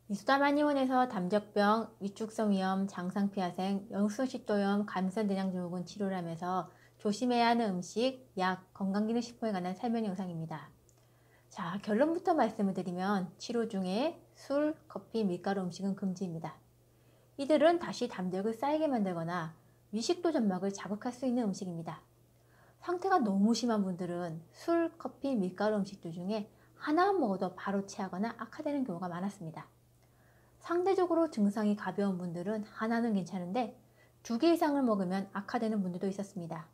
이수다만의원에서 담적병, 위축성 위염, 장상피하생, 영수식도염, 감염대장증후군 치료를 하면서 조심해야 하는 음식, 약, 건강기능식품에 관한 설명 영상입니다. 자, 결론부터 말씀을 드리면 치료 중에 술, 커피, 밀가루 음식은 금지입니다. 이들은 다시 담적을 쌓이게 만들거나 위식도 점막을 자극할 수 있는 음식입니다. 상태가 너무 심한 분들은 술, 커피, 밀가루 음식들 중에 하나만 먹어도 바로 체하거나 악화되는 경우가 많았습니다. 상대적으로 증상이 가벼운 분들은 하나는 괜찮은데 2개 이상을 먹으면 악화되는 분들도 있었습니다.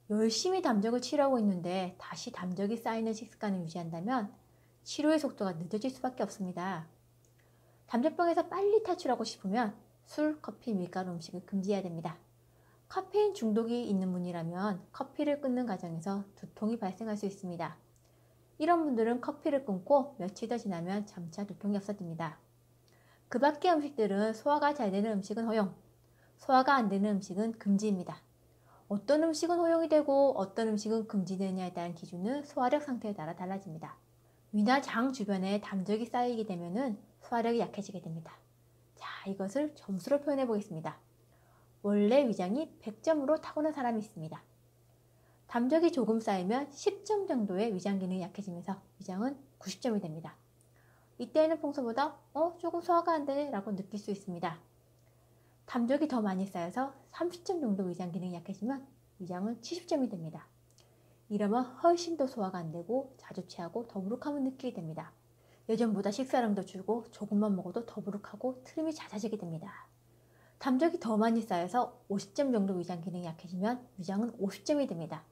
열심히 담적을 치료하고 있는데 다시 담적이 쌓이는 식습관을 유지한다면 치료의 속도가 늦어질 수밖에 없습니다. 담적병에서 빨리 탈출하고 싶으면 술, 커피, 밀가루 음식을 금지해야 됩니다. 카페인 중독이 있는 분이라면 커피를 끊는 과정에서 두통이 발생할 수 있습니다. 이런 분들은 커피를 끊고 며칠 더 지나면 점차 두통이 없어집니다. 그 밖의 음식들은 소화가 잘 되는 음식은 허용, 소화가 안 되는 음식은 금지입니다. 어떤 음식은 허용이 되고 어떤 음식은 금지되느냐에 따른 기준은 소화력 상태에 따라 달라집니다. 위나 장 주변에 담적이 쌓이게 되면 소화력이 약해지게 됩니다. 자, 이것을 점수로 표현해 보겠습니다. 원래 위장이 100점으로 타고난 사람이 있습니다. 담적이 조금 쌓이면 10점 정도의 위장 기능이 약해지면서 위장은 90점이 됩니다. 이때에는 평소보다 조금 소화가 안 되네 라고 느낄 수 있습니다. 담적이 더 많이 쌓여서 30점 정도 위장 기능이 약해지면 위장은 70점이 됩니다. 이러면 훨씬 더 소화가 안 되고 자주 체하고 더부룩함을 느끼게 됩니다. 예전보다 식사량도 줄고 조금만 먹어도 더부룩하고 트림이 잦아지게 됩니다. 담적이 더 많이 쌓여서 50점 정도 위장 기능이 약해지면 위장은 50점이 됩니다.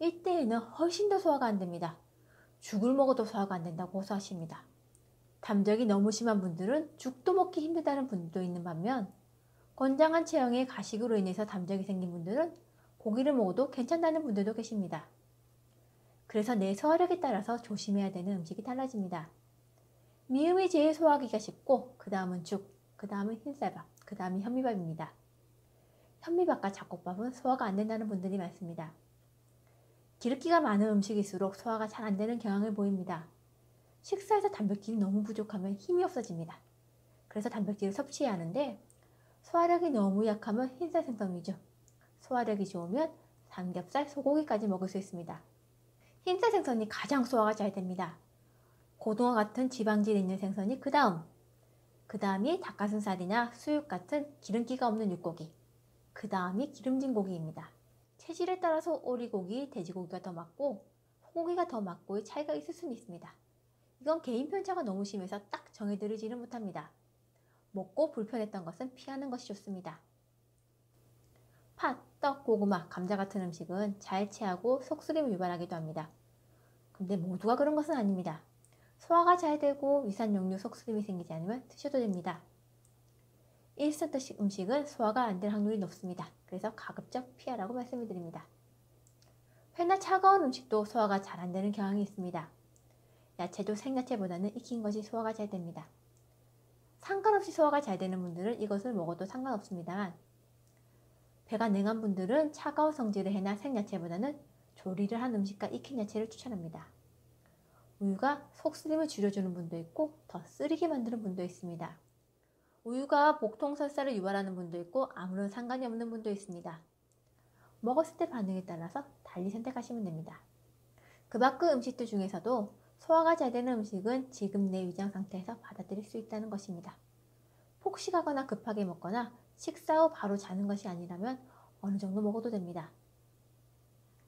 이때에는 훨씬 더 소화가 안 됩니다. 죽을 먹어도 소화가 안 된다고 호소하십니다. 담적이 너무 심한 분들은 죽도 먹기 힘들다는 분들도 있는 반면 건장한 체형의 가식으로 인해서 담적이 생긴 분들은 고기를 먹어도 괜찮다는 분들도 계십니다. 그래서 내 소화력에 따라서 조심해야 되는 음식이 달라집니다. 미음이 제일 소화하기가 쉽고 그 다음은 죽, 그 다음은 흰쌀밥, 그 다음이 현미밥입니다. 현미밥과 잡곡밥은 소화가 안 된다는 분들이 많습니다. 기름기가 많은 음식일수록 소화가 잘 안 되는 경향을 보입니다. 식사에서 단백질이 너무 부족하면 힘이 없어집니다. 그래서 단백질을 섭취해야 하는데 소화력이 너무 약하면 흰살 생선 위주, 소화력이 좋으면 삼겹살, 소고기까지 먹을 수 있습니다. 흰살 생선이 가장 소화가 잘 됩니다. 고등어 같은 지방질이 있는 생선이 그 다음이 닭가슴살이나 수육 같은 기름기가 없는 육고기, 그 다음이 기름진 고기입니다. 체질에 따라서 오리고기, 돼지고기가 더 맞고 소고기가 더 맞고의 차이가 있을 수는 있습니다. 이건 개인 편차가 너무 심해서 딱 정해드리지는 못합니다. 먹고 불편했던 것은 피하는 것이 좋습니다. 팥, 떡, 고구마, 감자 같은 음식은 잘 체하고 속쓰림을 유발하기도 합니다. 근데 모두가 그런 것은 아닙니다. 소화가 잘 되고 위산용류 속쓰림이 생기지 않으면 드셔도 됩니다. 인스턴트 음식은 소화가 안 될 확률이 높습니다. 그래서 가급적 피하라고 말씀을 드립니다. 회나 차가운 음식도 소화가 잘 안 되는 경향이 있습니다. 야채도 생야채보다는 익힌 것이 소화가 잘 됩니다. 상관없이 소화가 잘 되는 분들은 이것을 먹어도 상관없습니다만 배가 냉한 분들은 차가운 성질의 회나 생야채보다는 조리를 한 음식과 익힌 야채를 추천합니다. 우유가 속쓰림을 줄여주는 분도 있고 더 쓰리게 만드는 분도 있습니다. 우유가 복통 설사를 유발하는 분도 있고 아무런 상관이 없는 분도 있습니다. 먹었을 때 반응에 따라서 달리 선택하시면 됩니다. 그 밖의 음식들 중에서도 소화가 잘 되는 음식은 지금 내 위장 상태에서 받아들일 수 있다는 것입니다. 폭식하거나 급하게 먹거나 식사 후 바로 자는 것이 아니라면 어느 정도 먹어도 됩니다.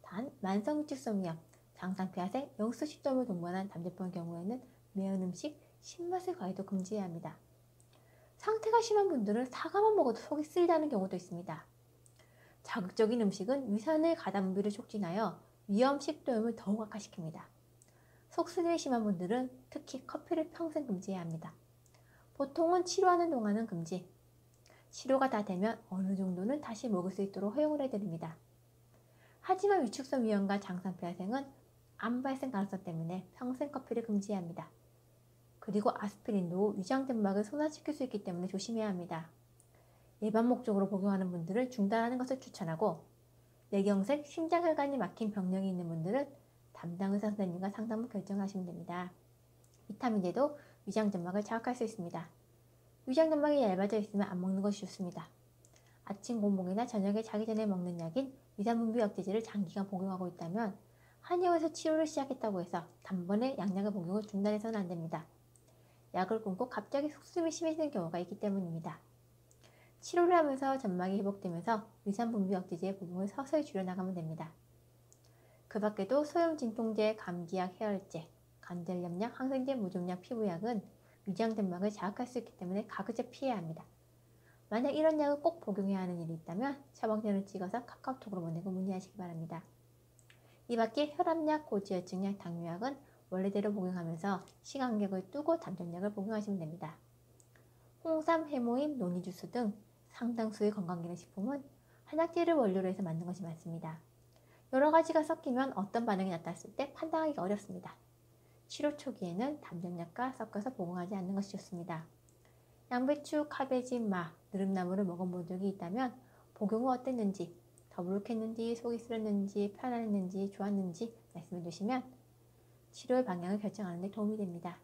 단 만성위축성 위염, 장상폐하생, 영수식도염을 동반한 담배병의 경우에는 매운 음식, 신맛의 과일도 금지해야 합니다. 상태가 심한 분들은 사과만 먹어도 속이 쓰리다는 경우도 있습니다. 자극적인 음식은 위산의 가다 분비를 촉진하여 위염, 식도염을 더욱 악화시킵니다. 속쓰림이 심한 분들은 특히 커피를 평생 금지해야 합니다. 보통은 치료하는 동안은 금지, 치료가 다 되면 어느 정도는 다시 먹을 수 있도록 허용을 해드립니다. 하지만 위축성 위염과 장상폐하생은 암 발생 가능성 때문에 평생 커피를 금지해야 합니다. 그리고 아스피린도 위장점막을 손상시킬 수 있기 때문에 조심해야 합니다. 예방 목적으로 복용하는 분들은 중단하는 것을 추천하고 뇌경색, 심장혈관이 막힌 병력이 있는 분들은 담당 의사 선생님과 상담 후 결정하시면 됩니다. 비타민 D도 위장점막을 자극할 수 있습니다. 위장점막이 얇아져 있으면 안 먹는 것이 좋습니다. 아침 공복이나 저녁에 자기 전에 먹는 약인 위산분비 억제제를 장기간 복용하고 있다면 한의원에서 치료를 시작했다고 해서 단번에 양약의 복용을 중단해서는 안 됩니다. 약을 끊고 갑자기 속쓰림이 심해지는 경우가 있기 때문입니다. 치료를 하면서 점막이 회복되면서 위산분비 억제제의 복용을 서서히 줄여나가면 됩니다. 그 밖에도 소염 진통제, 감기약, 해열제, 관절염약, 항생제, 무좀약, 피부약은 위장점막을 자극할 수 있기 때문에 가급적 피해야 합니다. 만약 이런 약을 꼭 복용해야 하는 일이 있다면 처방전을 찍어서 카카오톡으로 보내고 문의하시기 바랍니다. 이 밖에 혈압약, 고지혈증약, 당뇨약은 원래대로 복용하면서 시간간격을 두고 담정약을 복용하시면 됩니다. 홍삼, 해모임, 노니주스 등 상당수의 건강기능식품은 한약재를 원료로 해서 만든 것이 많습니다. 여러 가지가 섞이면 어떤 반응이 나타났을 때 판단하기가 어렵습니다. 치료 초기에는 담정약과 섞어서 복용하지 않는 것이 좋습니다. 양배추, 카베지, 마, 느릅나무를 먹어본 적이 있다면 복용 후 어땠는지, 더부룩했는지, 속이 쓰렸는지, 편안했는지, 좋았는지 말씀해 주시면 치료의 방향을 결정하는 데 도움이 됩니다.